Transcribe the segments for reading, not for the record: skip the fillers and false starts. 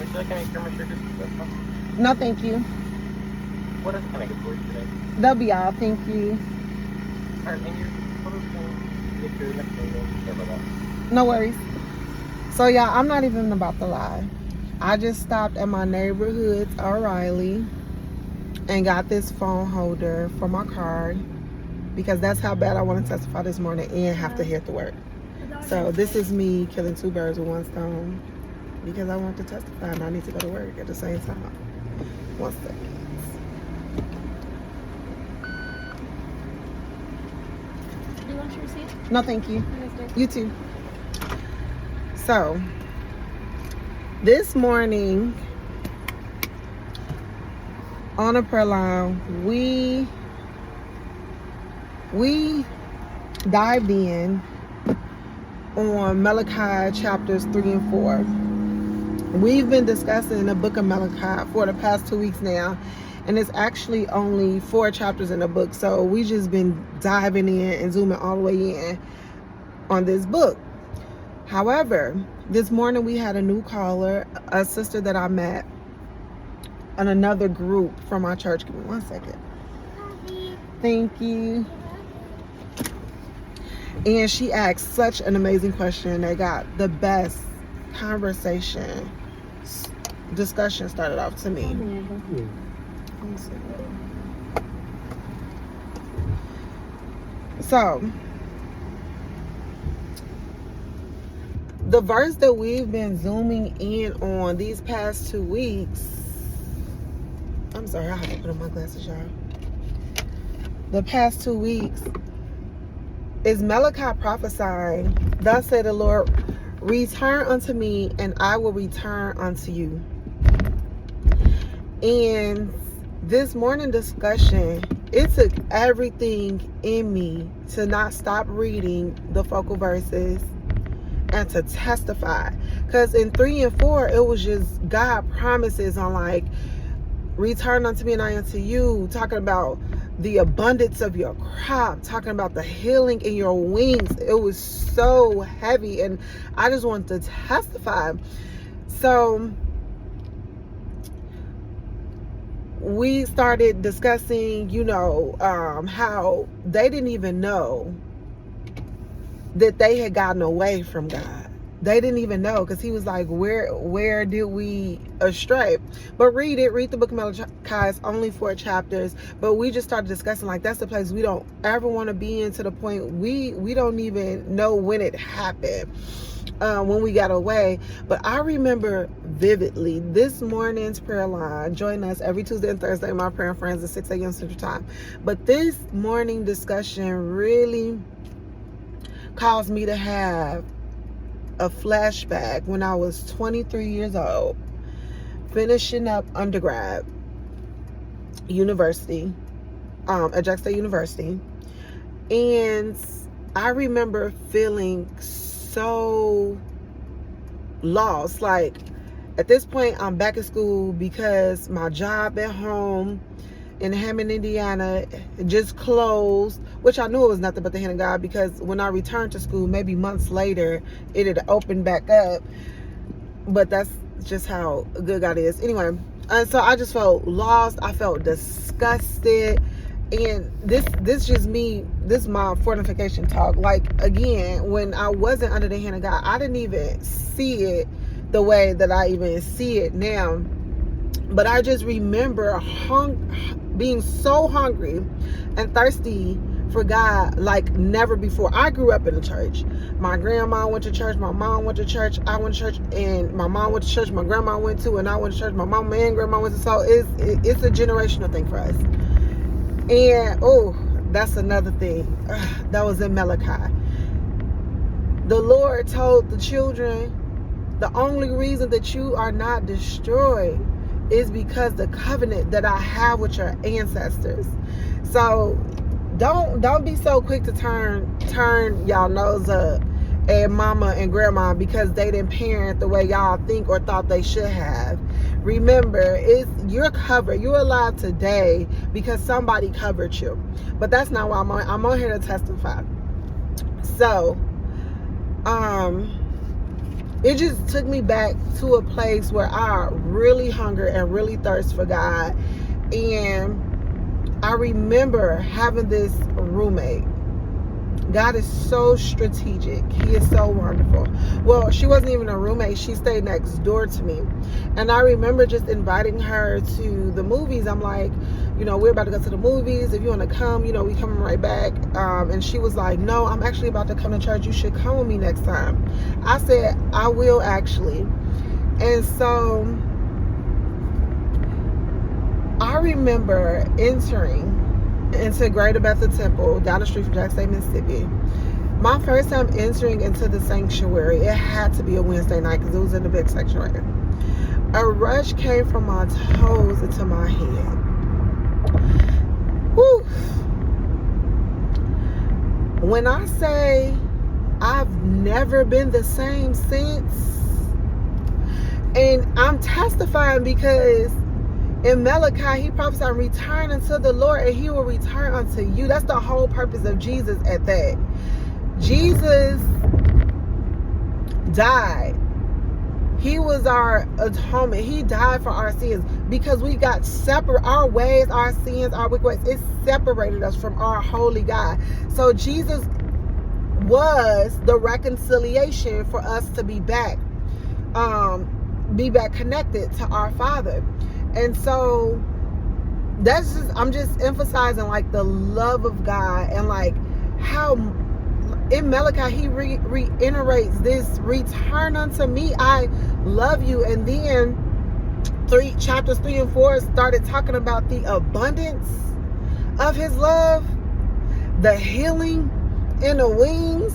Would you like any cream or sugar? No, thank you. What else can I get for you today? That'll be all. Thank you. Alright, and your photos can get your next thing. Sorry about that. No worries. So, y'all, I'm not even about to lie. I just stopped at my neighborhood's O'Reilly and got this phone holder for my car because that's how bad I want to testify this morning and have to head to work. So this is me killing two birds with one stone because I want to testify and I need to go to work at the same time. 1 second. Do you want your receipt? No, thank you. Yes, You too. So this morning on a prayer line, we dived in on Malachi chapters 3 and 4. We've been discussing the book of Malachi for the past 2 weeks now, and it's actually only 4 chapters in the book, so we just been diving in and zooming all the way in on this book. However, this morning we had a new caller, a sister that I met on another group from our church. Give me 1 second. Thank you. And she asked such an amazing question. They got the best discussion started off to me. So, the verse that we've been zooming in on these past 2 weeks, I'm sorry, I have to put on my glasses, y'all. The past 2 weeks is Malachi prophesying, thus said the Lord, return unto me and I will return unto you. And this morning discussion, it took everything in me to not stop reading the focal verses and to testify. Because in 3 and 4, it was just God promises on like, return unto me and I unto you, talking about the abundance of your crop, talking about the healing in your wings. It was so heavy and I just wanted to testify. So we started discussing, how they didn't even know that they had gotten away from God. They didn't even know, because he was like, where did we astray? But read the book of Malachi. It's only 4 chapters, but we just started discussing like that's the place we don't ever want to be in, to the point we don't even know when it happened, when we got away. But I remember vividly this morning's prayer line. Join us every Tuesday and Thursday, my prayer friends, at 6 a.m. Central Time. But this morning discussion really caused me to have a flashback when I was 23 years old, finishing up undergrad university at Jack State University. And I remember feeling so lost. Like, at this point, I'm back at school because my job at home in Hammond, Indiana, just closed, which I knew it was nothing but the hand of God, because when I returned to school, maybe months later, it had opened back up. But that's just how good God is. Anyway, and so I just felt lost. I felt disgusted. And this just me, this is my fortification talk. Like, again, when I wasn't under the hand of God, I didn't even see it the way that I even see it now. But I just remember being so hungry and thirsty for God like never before. I grew up in the church. My grandma went to church. My mom went to church. I went to church, and my mom went to church. My grandma went to, and I went to church. My mom and grandma went to. So it's a generational thing for us. And that's another thing that was in Malachi. The Lord told the children, the only reason that you are not destroyed is because the covenant that I have with your ancestors. So don't be so quick to turn y'all nose up at mama and grandma because they didn't parent the way y'all think or thought they should have. Remember, you're covered. You're alive today because somebody covered you. But that's not why I'm on here to testify. So it just took me back to a place where I really hunger and really thirst for God. And I remember having this roommate. God is so strategic. He is so wonderful. Well, she wasn't even a roommate. She stayed next door to me. And I remember just inviting her to the movies. I'm like, we're about to go to the movies. If you want to come, we coming right back. And she was like, no, I'm actually about to come to church. You should come with me next time. I said, I will actually. And so I remember entering into Greater Bethel Temple down the street from Jackson State, Mississippi. My first time entering into the sanctuary, it had to be a Wednesday night because it was in the big sanctuary. A rush came from my toes into my head. Whew. When I say I've never been the same since, and I'm testifying because in Malachi, he prophesied, return unto the Lord and he will return unto you. That's the whole purpose of Jesus at that. Jesus died. He was our atonement. He died for our sins because we got separate. Our ways, our sins, our wicked ways, it separated us from our holy God. So Jesus was the reconciliation for us to be back connected to our Father. And so I'm just emphasizing like the love of God and like how in Malachi he reiterates this, return unto me, I love you. And then chapters 3 and 4 started talking about the abundance of his love, the healing in the wings,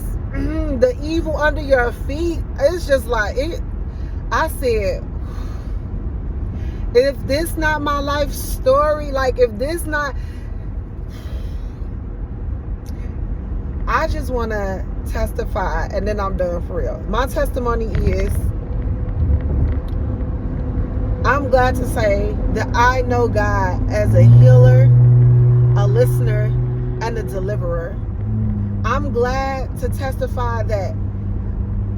the evil under your feet. It's just like it. I said, if this not my life story, like if this not, I just want to testify and then I'm done for real. My testimony is, I'm glad to say that I know God as a healer, a listener, and a deliverer. I'm glad to testify that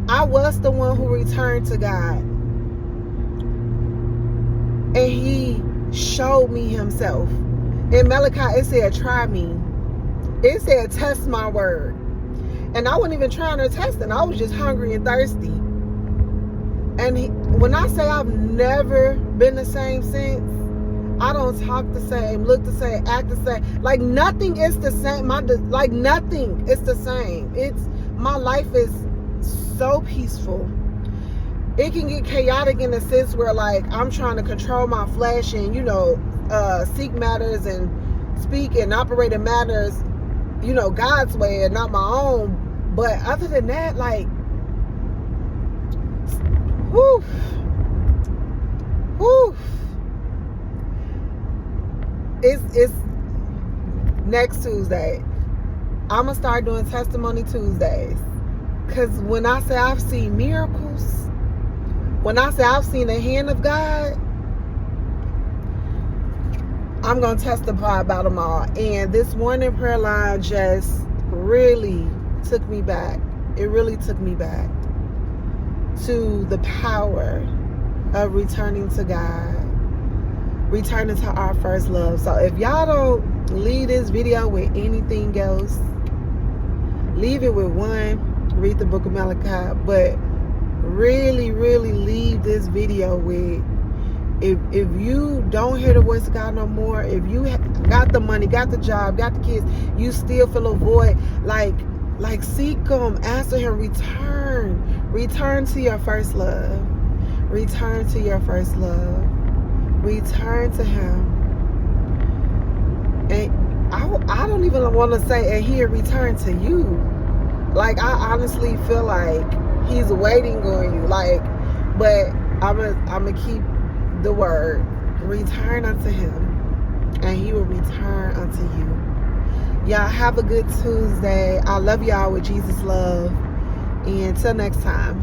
I was the one who returned to God. And he showed me himself. In Malachi, it said, try me. It said, test my word. And I wasn't even trying to test it. I was just hungry and thirsty. And when I say I've never been the same since, I don't talk the same, look the same, act the same. Like nothing is the same. Nothing is the same. My life is so peaceful. It can get chaotic in the sense where like I'm trying to control my flesh and seek matters and speak and operate in matters God's way and not my own. But other than that, like whew, it's next Tuesday I'm gonna start doing testimony Tuesdays, because when I say I've seen miracles, when I say I've seen the hand of God, I'm going to testify about them all. And this morning prayer line just really took me back. It really took me back to the power of returning to God, returning to our first love. So if y'all don't leave this video with anything else, leave it with one, read the book of Malachi, but really leave this video with, if you don't hear the voice of God no more, if you got the money, got the job, got the kids, you still feel a void, like seek him, answer him, return to your first love, return to your first love, return to him. And I don't even want to say, and he'll return to you. Like I honestly feel like he's waiting on you, but I'm gonna keep the word. Return unto him, and he will return unto you. Y'all have a good Tuesday. I love y'all with Jesus love, and until next time.